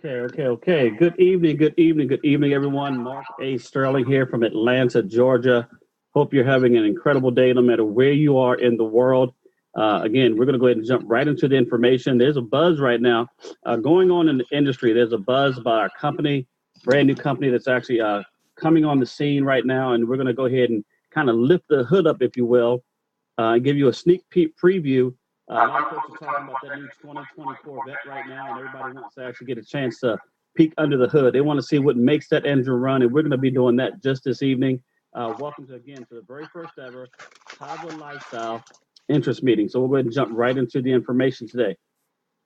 Okay. Good evening, everyone. Mark A. Sterling here from Atlanta, Georgia. Hope you're having an incredible day no matter where you are in the world. Again, we're going to go ahead and jump right into the information. There's a buzz right now going on in the industry. There's a buzz about our company, brand new company that's actually coming on the scene right now. And we're going to go ahead and kind of lift the hood up, if you will, and give you a sneak peek preview. A lot of folks are talking about that new 2020 Corvette right now, and everybody wants to actually get a chance to peek under the hood. They want to see what makes that engine run, and we're going to be doing that just this evening. Welcome to the very first ever Tava Lifestyle interest meeting. So we'll go ahead and jump right into the information today.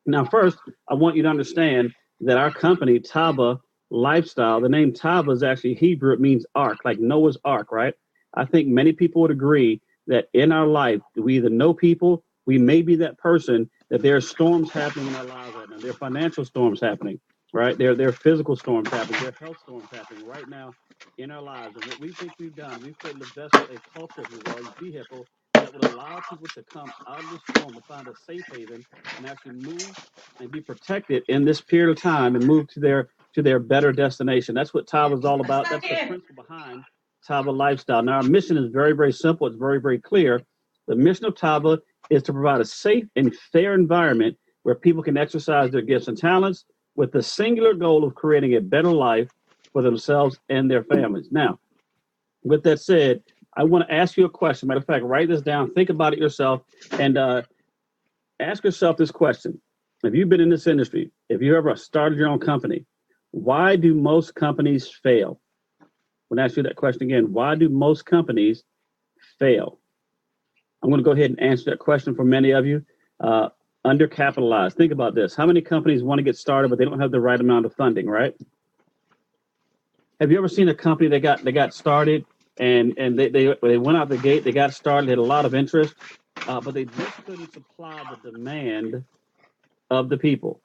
Now, first, I want you to understand that our company, Tava Lifestyle, the name Tava is actually Hebrew. It means ark, like Noah's ark, right? I think many people would agree that in our life, we either know people, we may be that person, that there are storms happening in our lives right now. There are financial storms happening, right? There are physical storms happening. There are health storms happening right now in our lives. And what we think we've done, we've put in the best a culture, if you will, a vehicle that would allow people to come out of the storm to find a safe haven and actually move and be protected in this period of time and move to their better destination. That's what Tava is all about. That's the principle behind Tava Lifestyle. Now, our mission is very, very simple. It's very, very clear. The mission of Tava is to provide a safe and fair environment where people can exercise their gifts and talents with the singular goal of creating a better life for themselves and their families. Now, with that said, I want to ask you a question. Matter of fact, write this down, think about it yourself, and ask yourself this question. If you've been in this industry, if you ever started your own company, why do most companies fail? I'm going to ask you that question again. Why do most companies fail? I'm going to go ahead and answer that question for many of you. Undercapitalized. Think about this. How many companies want to get started, but they don't have the right amount of funding, right? Have you ever seen a company that got started and they went out the gate, they got started, they had a lot of interest, but they just couldn't supply the demand of the people?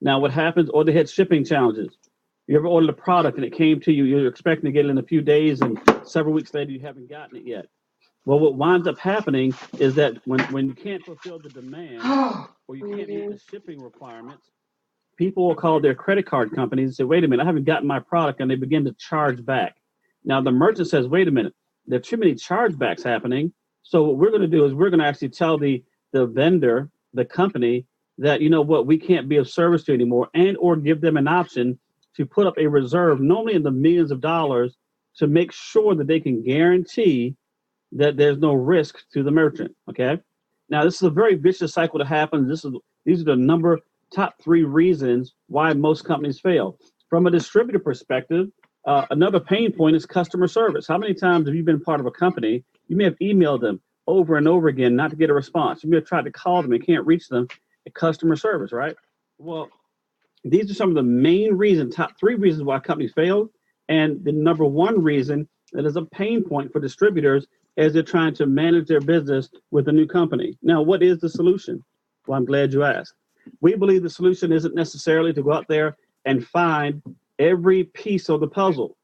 Now, what happens? Or they had shipping challenges. You ever ordered a product and it came to you, you're expecting to get it in a few days, and several weeks later you haven't gotten it yet. Well, what winds up happening is that when you can't fulfill the demand or you can't meet the shipping requirements, people will call their credit card companies and say, wait a minute, I haven't gotten my product, and they begin to charge back. Now, the merchant says, wait a minute, there are too many chargebacks happening. So what we're going to do is we're going to actually tell the vendor, the company, that, you know what, we can't be of service to you anymore, and or give them an option to put up a reserve, normally in the millions of dollars, to make sure that they can guarantee that there's no risk to the merchant. Okay. Now, this is a very vicious cycle that happens. These are the top 3 reasons why most companies fail. From a distributor perspective, another pain point is customer service. How many times have you been part of a company? You may have emailed them over and over again not to get a response. You may have tried to call them and can't reach them at customer service, right? Well, these are some of the main reasons, top 3 reasons why companies fail. And the number 1 reason that is a pain point for distributors as they're trying to manage their business with a new company. Now, what is the solution? Well, I'm glad you asked. We believe the solution isn't necessarily to go out there and find every piece of the puzzle.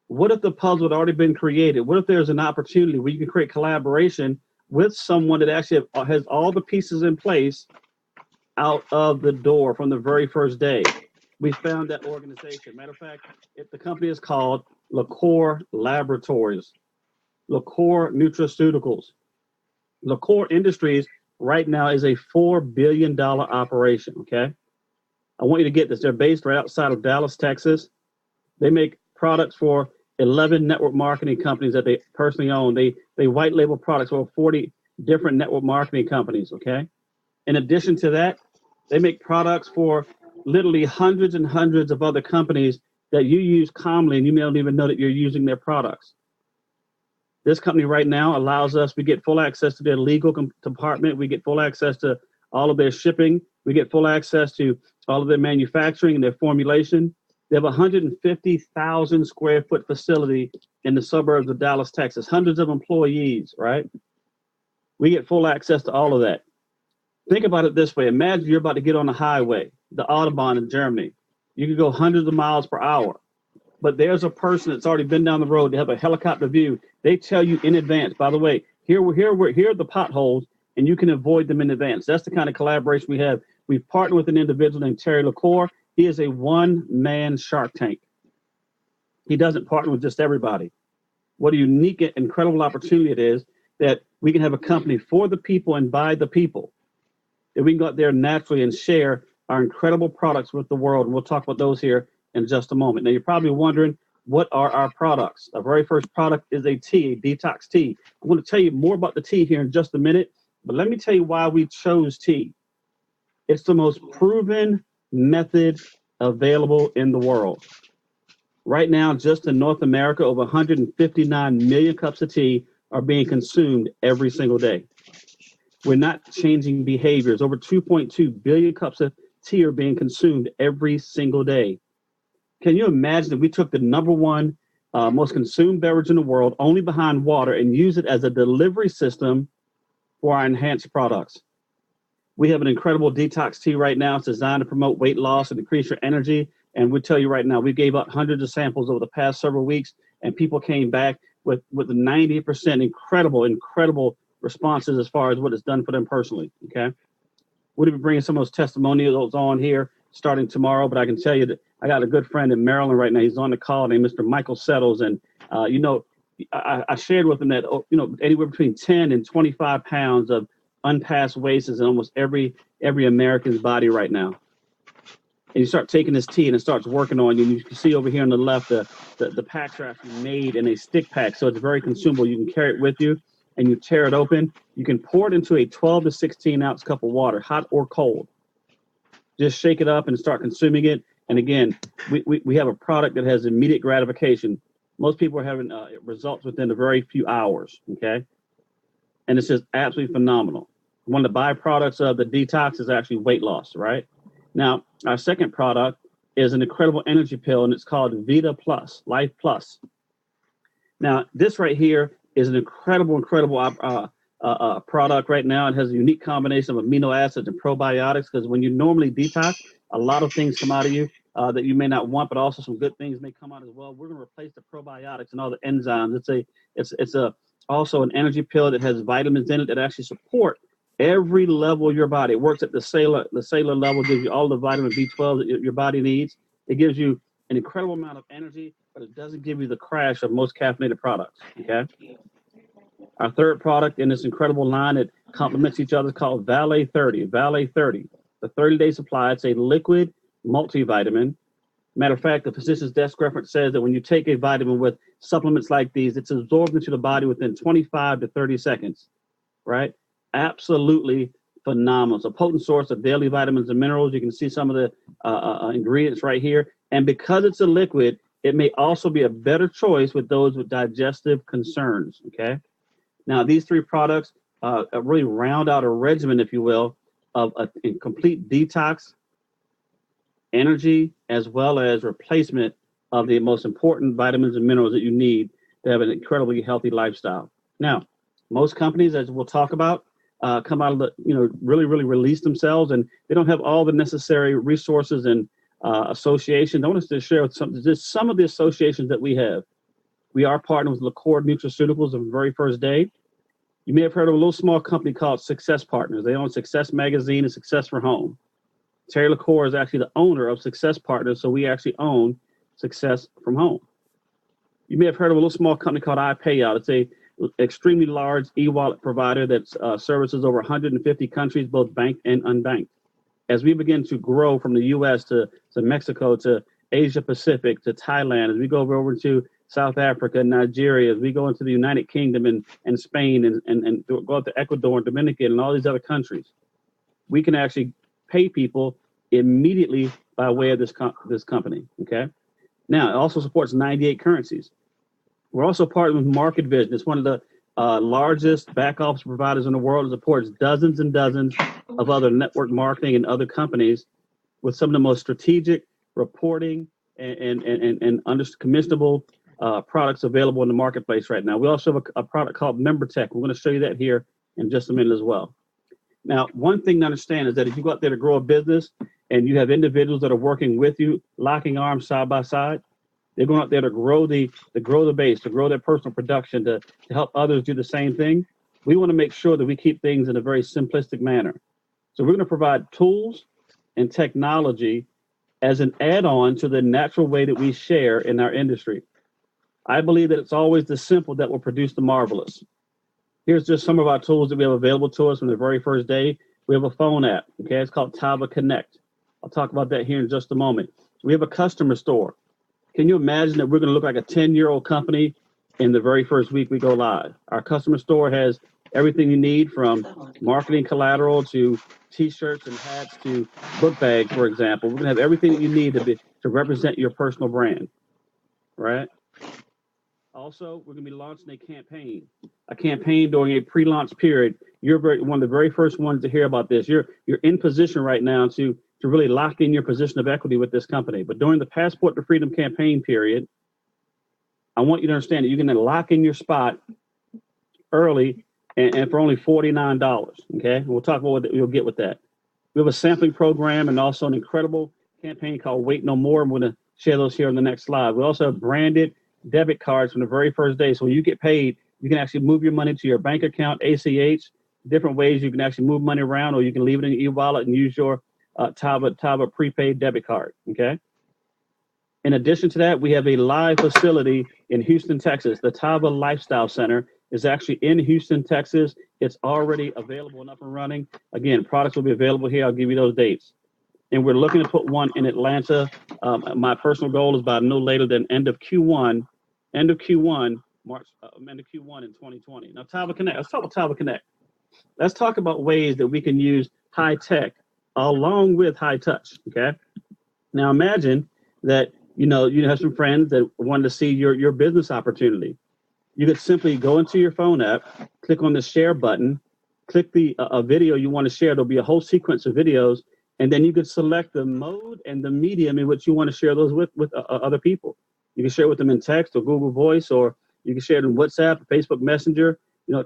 What if the puzzle had already been created? What if there's an opportunity where you can create collaboration with someone that actually has all the pieces in place out of the door from the very first day? We found that organization. Matter of fact, the company is called LaCour Laboratories. LaCour Nutraceuticals. LaCour Industries right now is a $4 billion operation, okay? I want you to get this. They're based right outside of Dallas, Texas. They make products for 11 network marketing companies that they personally own. They white label products for 40 different network marketing companies, okay? In addition to that, they make products for literally hundreds and hundreds of other companies that you use commonly, and you may not even know that you're using their products. This company right now allows us, we get full access to their legal department. We get full access to all of their shipping. We get full access to all of their manufacturing and their formulation. They have a 150,000 square foot facility in the suburbs of Dallas, Texas, hundreds of employees, right? We get full access to all of that. Think about it this way. Imagine you're about to get on the highway, the Autobahn in Germany. You can go hundreds of miles per hour. But there's a person that's already been down the road. They have a helicopter view. They tell you in advance, by the way, here are the potholes, and you can avoid them in advance. That's the kind of collaboration we have. We've partnered with an individual named Terry LaCour. He is a one-man Shark Tank. He doesn't partner with just everybody. What a unique and incredible opportunity it is that we can have a company for the people and by the people. That we can go out there naturally and share our incredible products with the world. And we'll talk about those here in just a moment. Now, you're probably wondering, what are our products? Our very first product is a tea, a detox tea. I'm going to tell you more about the tea here in just a minute, but let me tell you why we chose tea. It's the most proven method available in the world. Right now, just in North America, over 159 million cups of tea are being consumed every single day. We're not changing behaviors. Over 2.2 billion cups of tea are being consumed every single day. Can you imagine if we took the number one most consumed beverage in the world, only behind water, and use it as a delivery system for our enhanced products? We have an incredible detox tea right now. It's designed to promote weight loss and increase your energy. And we tell you right now, we gave out hundreds of samples over the past several weeks, and people came back with 90% incredible responses as far as what it's done for them personally. Okay, we'll be bringing some of those testimonials on here starting tomorrow. But I can tell you that I got a good friend in Maryland right now. He's on the call named Mr. Michael Settles, and I shared with him that anywhere between 10 and 25 pounds of unpassed waste is in almost every American's body right now. And you start taking this tea and it starts working on you. And you can see over here on the left, the packs are actually made in a stick pack. So it's very consumable. You can carry it with you and you tear it open. You can pour it into a 12 to 16 ounce cup of water, hot or cold. Just shake it up and start consuming it. And again, we have a product that has immediate gratification. Most people are having results within a very few hours. Okay. And it's just absolutely phenomenal. One of the byproducts of the detox is actually weight loss, right? Now, our second product is an incredible energy pill, and it's called Vita Plus, Life Plus. Now, this right here is an incredible product right now. It has a unique combination of amino acids and probiotics, because when you normally detox, a lot of things come out of you that you may not want, but also some good things may come out as well. We're going to replace the probiotics and all the enzymes. It's also an energy pill that has vitamins in it that actually support every level of your body. It works at the cellular level, gives you all the vitamin B12 that your body needs. It gives you an incredible amount of energy, but it doesn't give you the crash of most caffeinated products. Okay. Our third product in this incredible line that complements each other is called Valet 30. Valet 30, the 30-day supply. It's a liquid multivitamin. Matter of fact, the physician's desk reference says that when you take a vitamin with supplements like these, it's absorbed into the body within 25 to 30 seconds, right? Absolutely phenomenal. It's a potent source of daily vitamins and minerals. You can see some of the ingredients right here. And because it's a liquid, it may also be a better choice with those with digestive concerns, okay? Now, these three products really round out a regimen, if you will, of a complete detox, energy, as well as replacement of the most important vitamins and minerals that you need to have an incredibly healthy lifestyle. Now, most companies, as we'll talk about, come out of the, really release themselves, and they don't have all the necessary resources and associations. I want us to share with some of the associations that we have. We are partnered with LaCour Nutraceuticals on the very first day. You may have heard of a little small company called Success Partners. They own Success Magazine and Success for Home. Terry LaCour is actually the owner of Success Partners, so we actually own Success from Home. You may have heard of a little small company called iPayout. It's a extremely large e-wallet provider that services over 150 countries, both banked and unbanked. As we begin to grow from the U.S. to Mexico, to Asia Pacific, to Thailand, as we go over to South Africa, Nigeria, as we go into the United Kingdom and Spain and go out to Ecuador and Dominican and all these other countries, we can actually pay people immediately by way of this company, okay? Now, it also supports 98 currencies. We're also partnered with Market Vision. It's one of the largest back office providers in the world. It supports dozens and dozens of other network marketing and other companies with some of the most strategic reporting and commissionable products available in the marketplace right now. We also have a product called MemberTech. We're going to show you that here in just a minute as well. Now, one thing to understand is that if you go out there to grow a business and you have individuals that are working with you, locking arms side by side, they're going out there to grow the base, to grow their personal production, to help others do the same thing. We want to make sure that we keep things in a very simplistic manner. So we're going to provide tools and technology as an add-on to the natural way that we share in our industry. I believe that it's always the simple that will produce the marvelous. Here's just some of our tools that we have available to us from the very first day. We have a phone app, okay? It's called Tava Connect. I'll talk about that here in just a moment. We have a customer store. Can you imagine that we're going to look like a 10-year-old company in the very first week we go live? Our customer store has everything you need, from marketing collateral to t-shirts and hats to book bags, for example. We're going to have everything that you need to represent your personal brand, right? Also, we're going to be launching a campaign during a pre-launch period. You're one of the very first ones to hear about this. You're in position right now to really lock in your position of equity with this company. But during the Passport to Freedom campaign period, I want you to understand that you're going to lock in your spot early and for only $49. Okay, we'll talk about what you'll get with that. We have a sampling program and also an incredible campaign called Wait No More. I'm going to share those here on the next slide. We also have branded debit cards from the very first day. So when you get paid, you can actually move your money to your bank account, ACH, different ways you can actually move money around, or you can leave it in your e-wallet and use your Tava prepaid debit card, okay? In addition to that, we have a live facility in Houston, Texas. The Tava Lifestyle Center is actually in Houston, Texas. It's already available and up and running. Again, products will be available here. I'll give you those dates. And we're looking to put one in Atlanta. My personal goal is by no later than end of Q1 in 2020. Now, Tava Connect. Let's talk about Tava Connect. Let's talk about ways that we can use high tech along with high touch. Okay. Now, imagine that you have some friends that want to see your business opportunity. You could simply go into your phone app, click on the share button, click a video you want to share. There'll be a whole sequence of videos. And then you could select the mode and the medium in which you want to share those with other people. You can share with them in text or Google Voice, or you can share it in WhatsApp, Facebook Messenger,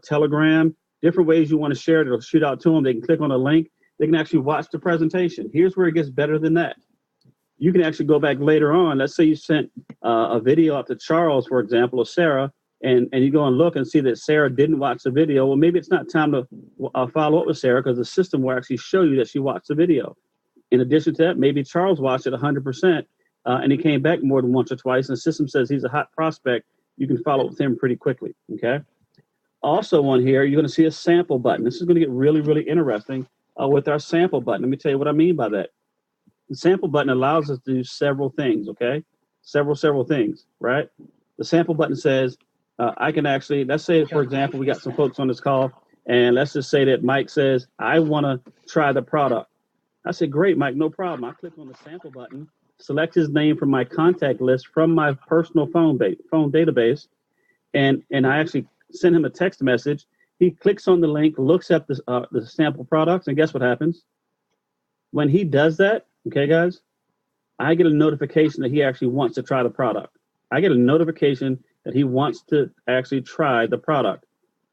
Telegram, different ways you want to share it. It'll shoot out to them. They can click on a link. They can actually watch the presentation. Here's where it gets better than that. You can actually go back later on. Let's say you sent a video out to Charles, for example, or Sarah, and you go and look and see that Sarah didn't watch the video. Well, maybe it's not time to follow up with Sarah, because the system will actually show you that she watched the video. In addition to that, maybe Charles watched it 100%, and he came back more than once or twice, and the system says he's a hot prospect. You can follow up with him pretty quickly, okay? Also on here, you're going to see a sample button. This is going to get really, really interesting with our sample button. Let me tell you what I mean by that. The sample button allows us to do several things, okay? Several things, right? The sample button says, I can actually, let's say, for example, we got some folks on this call, and let's just say that Mike says, I want to try the product. I said, great, Mike, no problem. I click on the sample button, select his name from my contact list from my personal phone database, and I actually send him a text message. He clicks on the link, looks at the sample products, and guess what happens? When he does that, okay, guys, I get a notification that he actually wants to try the product. I get a notification that he wants to actually try the product.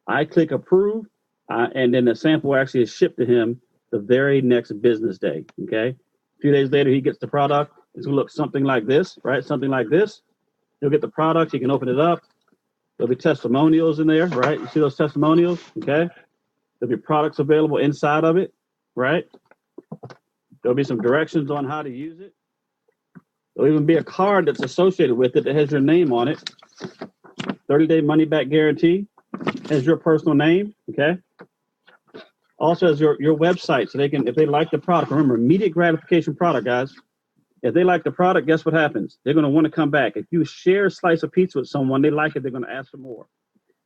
I click approve, and then the sample actually is shipped to him the very next business day, okay? A few days later, he gets the product. It's gonna look something like this, right? Something like this. He'll get the product, he can open it up. There'll be testimonials in there, right? You see those testimonials, okay? There'll be products available inside of it, right? There'll be some directions on how to use it. There'll even be a card that's associated with it that has your name on it. 30-day money-back guarantee, has your personal name, okay? Also has your website, so they can, if they like the product, remember, immediate gratification product, guys. If they like the product, guess what happens? They're going to want to come back. If you share a slice of pizza with someone, they like it, they're going to ask for more.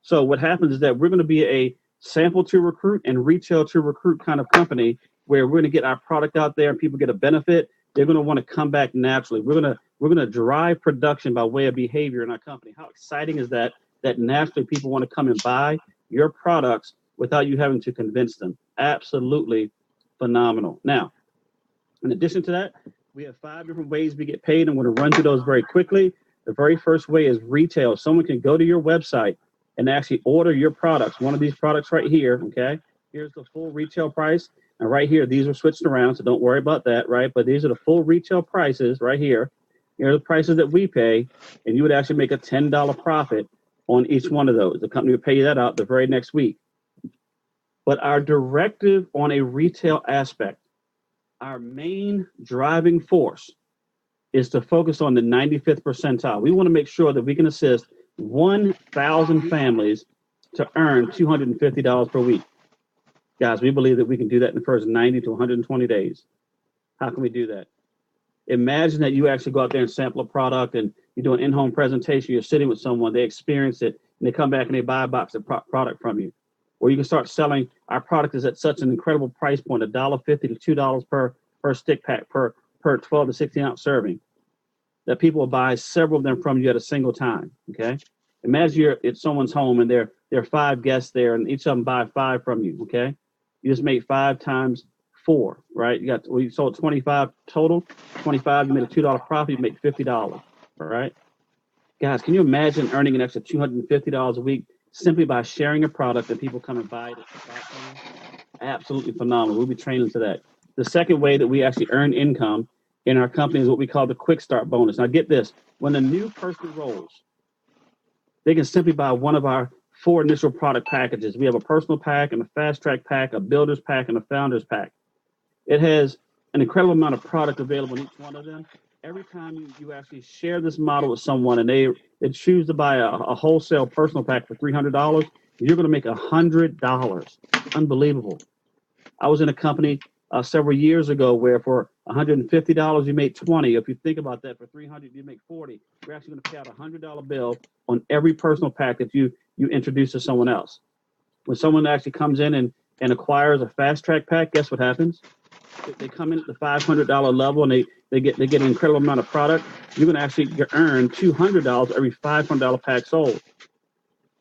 So what happens is that we're going to be a sample to recruit and retail to recruit kind of company, where we're going to get our product out there and people get a benefit. They're going to want to come back naturally. We're going to drive production by way of behavior in our company. How exciting is that? That naturally people want to come and buy your products without you having to convince them. Absolutely phenomenal. Now, in addition to that, we have 5 different ways we get paid. I'm going to run through those very quickly. The very first way is retail. Someone can go to your website and actually order your products. One of these products right here, okay? Here's the full retail price. And right here, these are switched around, so don't worry about that, right? But these are the full retail prices right here. Here are the prices that we pay, and you would actually make a $10 profit on each one of those. The company would pay you that out the very next week. But our directive on a retail aspect, our main driving force is to focus on the 95th percentile. We want to make sure that we can assist 1,000 families to earn $250 per week. Guys, we believe that we can do that in the first 90 to 120 days. How can we do that? Imagine that you actually go out there and sample a product and you do an in-home presentation, you're sitting with someone, they experience it, and they come back and they buy a box of product from you. Or you can start selling, our product is at such an incredible price point, $1.50 to $2 per stick pack, per 12 to 16 ounce serving, that people will buy several of them from you at a single time, okay? Imagine you're at someone's home and there are 5 guests there and each of them buy 5 from you, okay? You just made 5 times 4, right? You sold 25 total, 25, you made a $2 profit, you make $50, all right? Guys, can you imagine earning an extra $250 a week simply by sharing a product that people come and buy it? Absolutely phenomenal. We'll be training to that. The second way that we actually earn income in our company is what we call the quick start bonus. Now get this, when a new person enrolls, they can simply buy one of our 4 initial product packages. We have a personal pack and a fast track pack, a builder's pack, and a founder's pack. It has an incredible amount of product available in each one of them. Every time you actually share this model with someone and they choose to buy a wholesale personal pack for $300, you're going to make $100. Unbelievable. I was in a company several years ago where for $150 you made 20. If you think about that, for $300 you make 40. We're actually going to pay out a $100 bill on every personal pack that you introduce to someone else. When someone actually comes in and acquires a fast track pack, guess what happens? They come in at the $500 level and they get an incredible amount of product. You're going to actually earn $200 every $500 pack sold.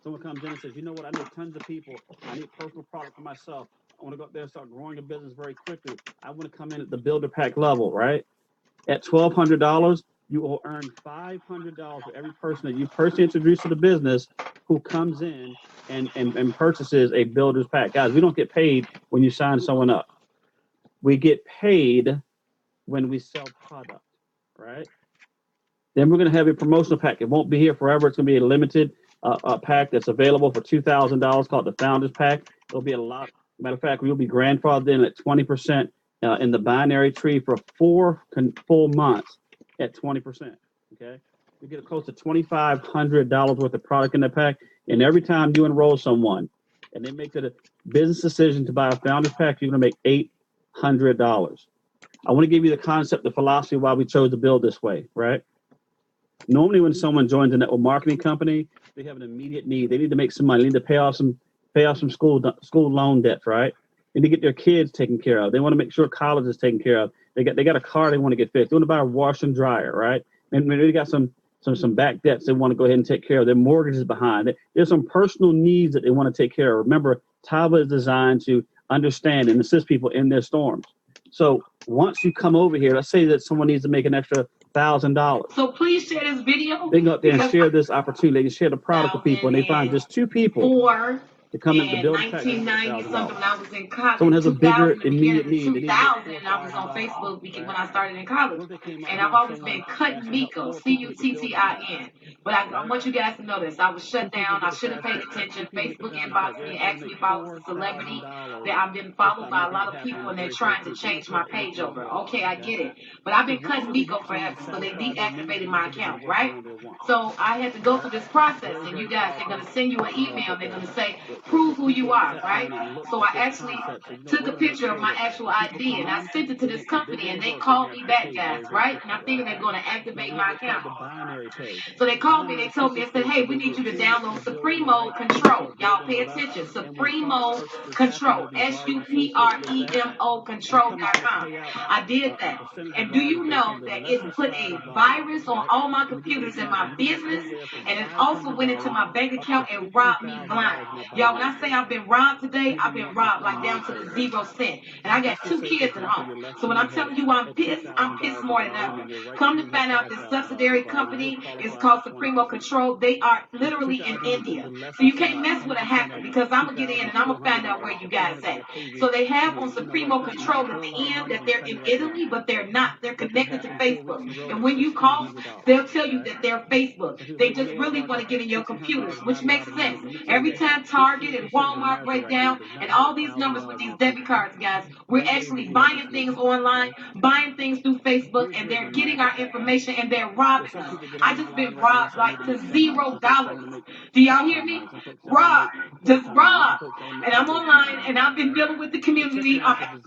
Someone comes in and says, you know what, I know tons of people. I need personal product for myself. I want to go up there and start growing a business very quickly. I want to come in at the builder pack level, right? At $1,200, you will earn $500 for every person that you personally introduce to the business who comes in and purchases a builder's pack. Guys, we don't get paid when you sign someone up. We get paid when we sell product, right? Then we're going to have a promotional pack. It won't be here forever. It's going to be a limited pack that's available for $2,000 called the Founders Pack. There'll be a lot. Matter of fact, we'll be grandfathered in at 20% in the binary tree for 4 full months at 20%, okay? You get close to $2,500 worth of product in that pack. And every time you enroll someone and they make the business decision to buy a Founders Pack, you're going to make $800. I want to give you the concept, the philosophy why we chose to build this way, right? Normally when someone joins a network marketing company, they have an immediate need. They need to make some money. They need to pay off some school loan debts, right? They need to get their kids taken care of. They want to make sure college is taken care of. They got a car they want to get fixed. They want to buy a washer and dryer, right? And maybe they got some back debts they want to go ahead and take care of. Their mortgage is behind. There's some personal needs that they want to take care of. Remember, Tava is designed to understand and assist people in their storms. So once you come over here, let's say that someone needs to make an extra $1,000. So please share this video. They can go up there and share this opportunity. They can share the product with people, and they find just 2 people to come in the building pack. 1990 something when I was in college. Someone has a bigger immediate need. 2000, I was on Facebook when I started in college, and I've always been cutting Miko, Cuttin. But I want you guys to know this. I was shut down. I should have paid attention. Facebook inboxed me, asked me if I was a celebrity. That I've been followed by a lot of people, and they're trying to change my page over. Okay, I get it. But I've been cutting Miko forever, so they deactivated my account, right? So I had to go through this process, and you guys, they're going to send you an email. They're going to say, prove who you are, right? So I actually took a picture of my actual ID, and I sent it to this company, and they called me back, guys, right? And I'm thinking they're going to activate my account. So they called me, they told me, they said, hey, we need you to download Supremo Control. Y'all pay attention. Supremo Control, SUPREMO Control.com. I did that. And do you know that it put a virus on all my computers in my business, and it also went into my bank account and robbed me blind. Y'all, when I say I've been robbed today, I've been robbed like down to the 0 cent. And I got 2 kids at home. So when I'm telling you I'm pissed more than ever. Come to find out this subsidiary company is called Supremo Control. They are literally in India. So you can't mess with a hacker, because I'm going to get in and I'm going to find out where you guys at. So they have on Supremo Control at the end that they're in Italy, but they're not. They're connected to Facebook. And when you call, they'll tell you that they're Facebook. They just really want to get in your computers, which makes sense. Every time Target Target and Walmart breakdown and all these numbers with these debit cards, guys. We're actually buying things online, buying things through Facebook, and they're getting our information and they're robbing us. I just been robbed like to $0. Do y'all hear me? Robbed, just robbed. And I'm online and I've been dealing with the community. I'm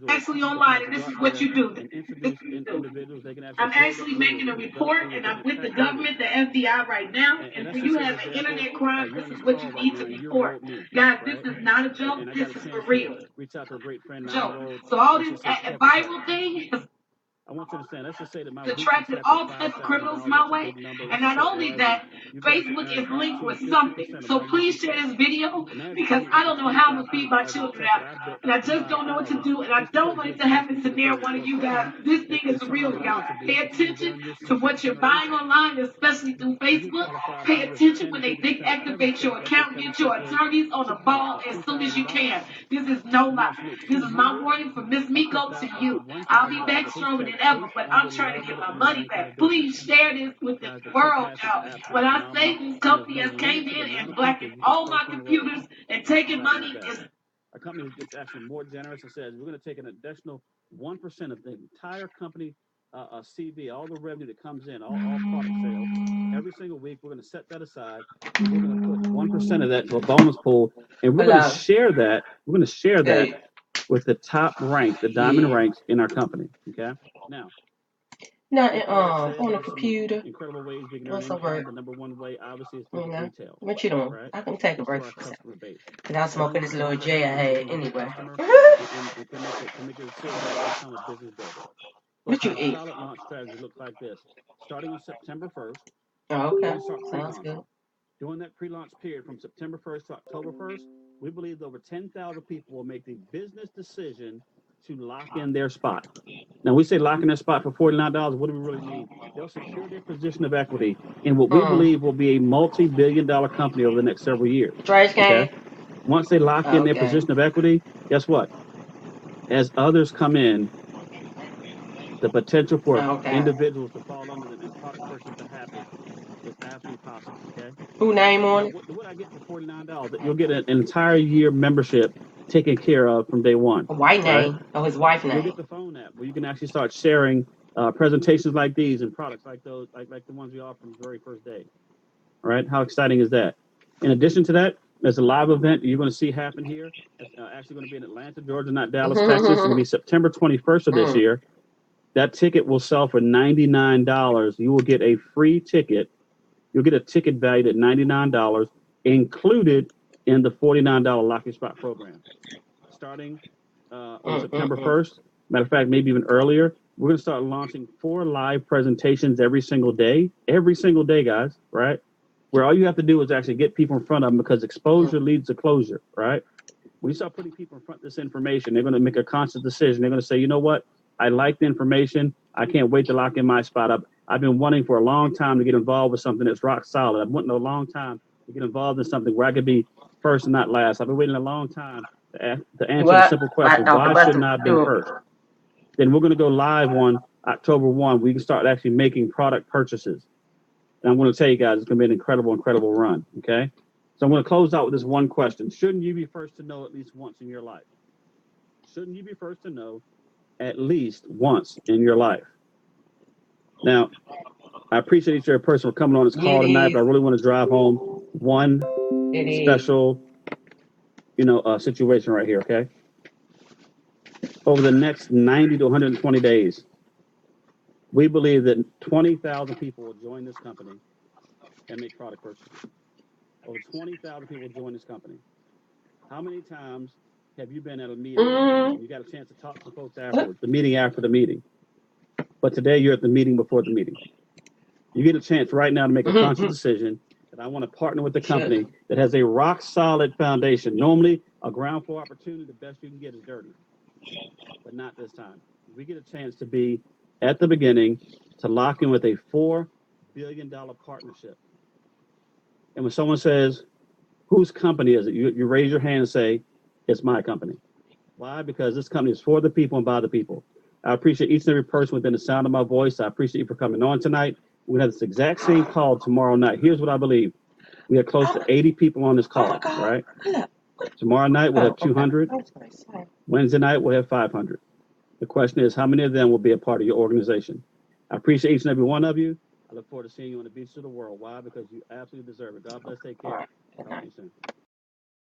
actually online, and this is what you do. This is what you do. I'm actually making a report, and I'm with the government, the FBI right now. And for you having internet crime, this is what you need to report. Guys, this is not a joke. This is for real. Joke. So all this viral thing is I want you to understand. Let's just say that my attracted all types of criminals my way. And not only that, Facebook is linked with something. So please share this video because I don't know how I'm going to feed my children out. And I just don't know what to do. And I don't want it to happen to near one of you guys. This thing is real, y'all. Pay attention to what you're buying online, especially through Facebook. Pay attention when they deactivate your account. Get your attorneys on the ball as soon as you can. This is no lie. This is my warning from Miss Miko to you. I'll be back stronger than ever, but I'm trying to get my money back. Please share this with the world, y'all. When I say this company has came in and blackened all my computers and taken money, it's a company that's actually more generous and says we're going to take an additional 1% of the entire company CV, all the revenue that comes in, all product sales, every single week. We're going to set that aside. We're going to put 1% of that to a bonus pool, and we're going to share that. We're going to share that with the top rank, the diamond ranks in our company. Okay. Now, on the computer. Incredible ways we can earn income. The number one way, obviously, is through retail. What you doing? Right? I can take a break for a second. Because I'm smoking this little J I had anyway. And can make it a serious become a business builder. What you eat? Solid launch strategy looks like this. Starting on September 1st. Oh, okay. Sounds good. During that pre-launch period from September 1st to October 1st, we believe that over 10,000 people will make the business decision to lock in their spot. Now, we say lock in their spot for $49. What do we really mean? They'll secure their position of equity in what we believe will be a multi-billion-dollar company over the next several years. Trash can. Okay? Once they lock in their position of equity, guess what? As others come in, the potential for individuals to fall under them and product purchase to happen is absolutely possible. Okay. Who name on it? What I get for $49? You'll get an entire year membership taken care of from day one. A white name. Oh, his wife name. You'll get the phone app where you can actually start sharing presentations like these and products like those, like the ones we offer from the very first day. All right. How exciting is that? In addition to that, there's a live event you're going to see happen here. It's actually going to be in Atlanta, Georgia, not Dallas, Texas. It's going to be September 21st of this year. That ticket will sell for $99. You will get a free ticket. You'll get a ticket valued at $99, included in the $49 Lock Your Spot program. Starting on September 1st, matter of fact, maybe even earlier, we're going to start launching 4 live presentations every single day, guys, right? Where all you have to do is actually get people in front of them because exposure leads to closure, right? When you start putting people in front of this information, they're going to make a conscious decision. They're going to say, you know what? I like the information. I can't wait to lock in my spot up. I've been wanting for a long time to get involved with something that's rock solid. I've wanted a long time to get involved in something where I could be first and not last. I've been waiting a long time to answer the simple question, why shouldn't I have been first? Then we're going to go live on October 1. We can start actually making product purchases. And I'm going to tell you guys, it's going to be an incredible, incredible run, okay? So I'm going to close out with this one question. Shouldn't you be first to know at least once in your life? Shouldn't you be first to know at least once in your life? Now, I appreciate each and every person for coming on this call tonight, but I really want to drive home one special, situation right here, okay? Over the next 90 to 120 days, we believe that 20,000 people will join this company and make product purchases. Over 20,000 people will join this company. How many times have you been at a meeting? You got a chance to talk to folks afterwards, the meeting after the meeting. But today you're at the meeting before the meeting. You get a chance right now to make a conscious decision that I want to partner with the company that has a rock solid foundation. Normally, a ground floor opportunity, the best you can get is dirty, but not this time. We get a chance to be at the beginning to lock in with a $4 billion partnership. And when someone says, whose company is it? You raise your hand and say, it's my company. Why? Because this company is for the people and by the people. I appreciate each and every person within the sound of my voice. I appreciate you for coming on tonight. We're going to have this exact same call tomorrow night. Here's what I believe. We have close to 80 people on this Oh my call, God. right? Look. Tomorrow night we'll have Oh, okay. 200. I was gonna say. Wednesday night we'll have 500. The question is, how many of them will be a part of your organization? I appreciate each and every one of you. I look forward to seeing you on the beaches of the world. Why? Because you absolutely deserve it. God bless. Take All care. right. Good Talk night. to you soon.